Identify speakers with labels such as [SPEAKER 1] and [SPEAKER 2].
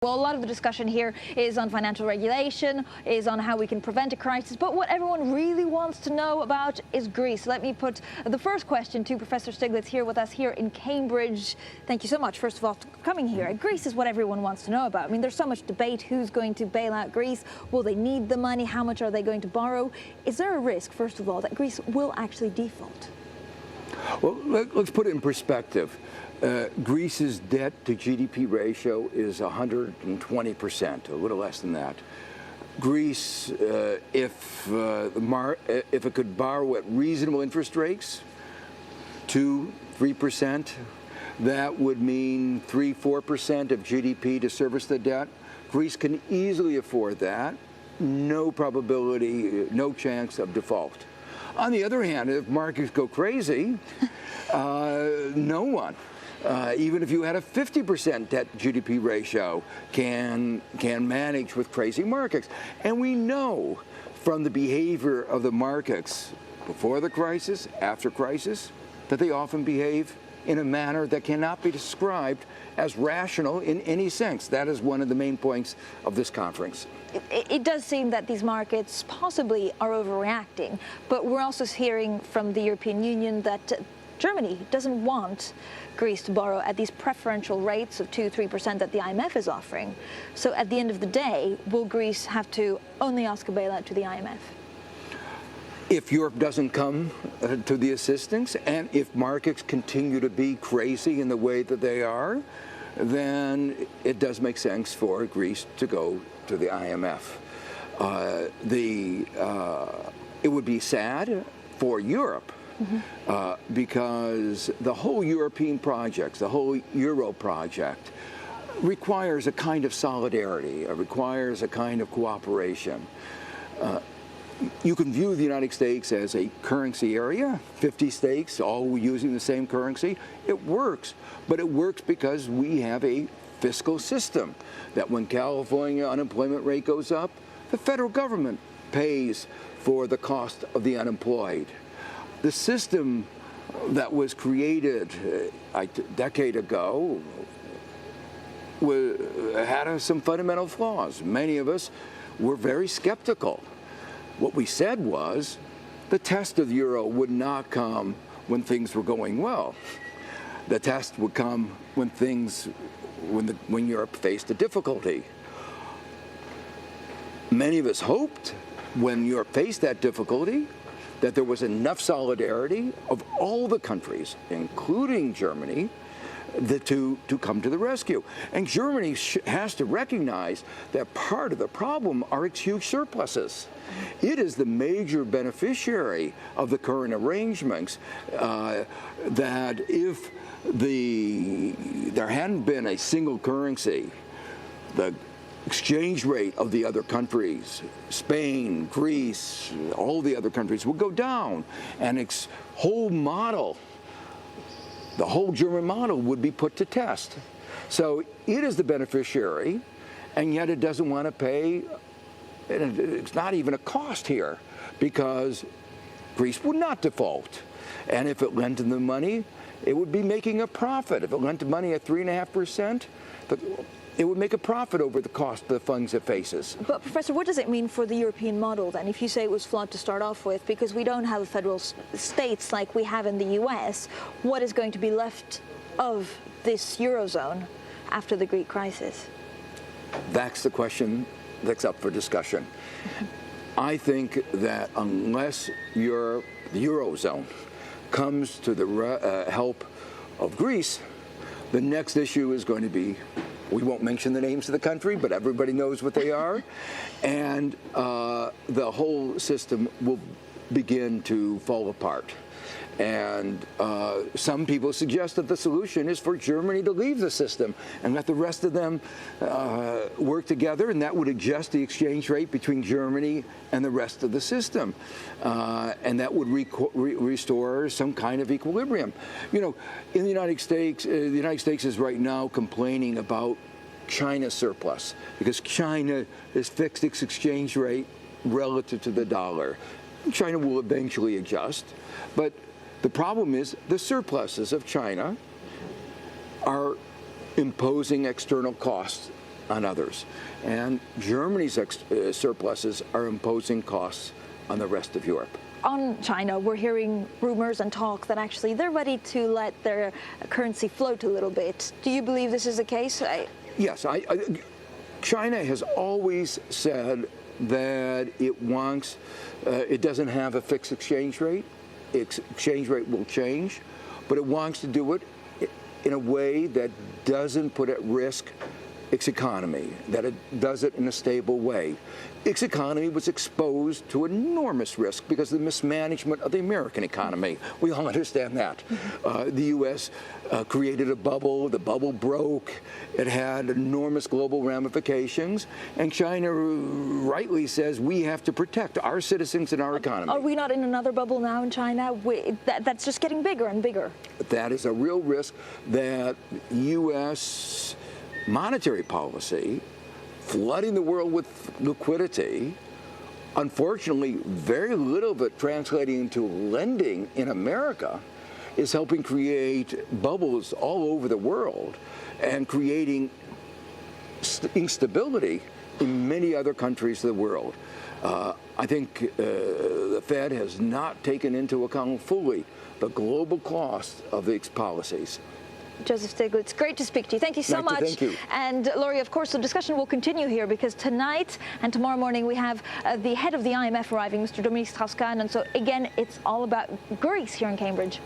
[SPEAKER 1] Well, a lot of the discussion here is on financial regulation, is on how we can prevent a crisis, but what everyone really wants to know about is Greece. Let me put the first question to Professor Stiglitz here with us here in Cambridge. Thank you so much, first of all, for coming here. Greece is what everyone wants to know about. I mean, there's so much debate. Who's going to bail out Greece? Will they need the money? How much are they going to borrow? Is there a risk, first of all, that Greece will actually default?
[SPEAKER 2] Well, let's put it in perspective. Greece's debt to GDP ratio is 120%, a little less than that. Greece, if it could borrow at reasonable interest rates, 2-3%, that would mean 3-4% of GDP to service the debt. Greece can easily afford that. No probability, no chance of default. On the other hand, if markets go crazy, no one, even if you had a 50% debt GDP ratio, can manage with crazy markets. And we know from the behavior of the markets before the crisis, after crisis, that they often behave in a manner that cannot be described as rational in any sense. That is one of the main points of this conference.
[SPEAKER 1] It does seem that these markets possibly are overreacting, but we're also hearing from the European Union that Germany doesn't want Greece to borrow at these preferential rates of 2-3% that the IMF is offering. So at the end of the day, will Greece have to only ask a bailout to the IMF?
[SPEAKER 2] If Europe doesn't come to the assistance, and if markets continue to be crazy in the way that they are, then it does make sense for Greece to go to the IMF. It would be sad for Europe, because the whole European project, the whole Euro project, requires a kind of solidarity, requires a kind of cooperation. You can view the United States as a currency area, 50 states all using the same currency. It works, but it works because we have a fiscal system that when California unemployment rate goes up, the federal government pays for the cost of the unemployed. The system that was created a decade ago had some fundamental flaws. Many of us were very skeptical. What we said was the test of the euro would not come when things were going well. The test would come when when Europe faced a difficulty. Many of us hoped when Europe faced that difficulty that there was enough solidarity of all the countries, including Germany, to come to the rescue. And Germany has to recognize that part of the problem are its huge surpluses. It is the major beneficiary of the current arrangements, that if there hadn't been a single currency, the exchange rate of the other countries, Spain, Greece, all the other countries, would go down, and its whole model, the whole German model, would be put to test. So it is the beneficiary, and yet it doesn't want to pay. It's not even a cost here, because Greece would not default. And if it lent them the money, it would be making a profit. If it lent the money at 3.5%, it would make a profit over the cost of the funds it faces.
[SPEAKER 1] But, Professor, what does it mean for the European model, then, if you say it was flawed to start off with? Because we don't have federal states like we have in the U.S. What is going to be left of this Eurozone after the Greek crisis?
[SPEAKER 2] That's the question that's up for discussion. I think that unless the Eurozone comes to the help of Greece, the next issue is going to be, we won't mention the names of the country, but everybody knows what they are, and the whole system will begin to fall apart. And some people suggest that the solution is for Germany to leave the system and let the rest of them work together, and that would adjust the exchange rate between Germany and the rest of the system. And that would restore some kind of equilibrium. You know, in the United States is right now complaining about China's surplus, because China has fixed its exchange rate relative to the dollar. China will eventually adjust, but the problem is the surpluses of China are imposing external costs on others. And Germany's surpluses are imposing costs on the rest of Europe.
[SPEAKER 1] On China, we're hearing rumors and talk that actually they're ready to let their currency float a little bit. Do you believe this is the case?
[SPEAKER 2] Yes. China has always said that it doesn't have a fixed exchange rate. Its exchange rate will change, but it wants to do it in a way that doesn't put at risk its economy, that it does it in a stable way. Its economy was exposed to enormous risk because of the mismanagement of the American economy. We all understand that. The U.S. created a bubble. The bubble broke. It had enormous global ramifications. And China rightly says we have to protect our citizens and our economy.
[SPEAKER 1] Are we not in another bubble now in China? That's just getting bigger and bigger.
[SPEAKER 2] That is a real risk that U.S. monetary policy, flooding the world with liquidity, unfortunately, very little of it translating into lending in America, is helping create bubbles all over the world and creating instability in many other countries of the world. I think the Fed has not taken into account fully the global cost of its policies.
[SPEAKER 1] Joseph Stiglitz, great to speak to you. Thank you so much.
[SPEAKER 2] Thank you.
[SPEAKER 1] And Laurie, of course, the discussion will continue here because tonight and tomorrow morning we have the head of the IMF arriving, Mr. Dominique Strauss-Kahn. And so again, it's all about Greece here in Cambridge.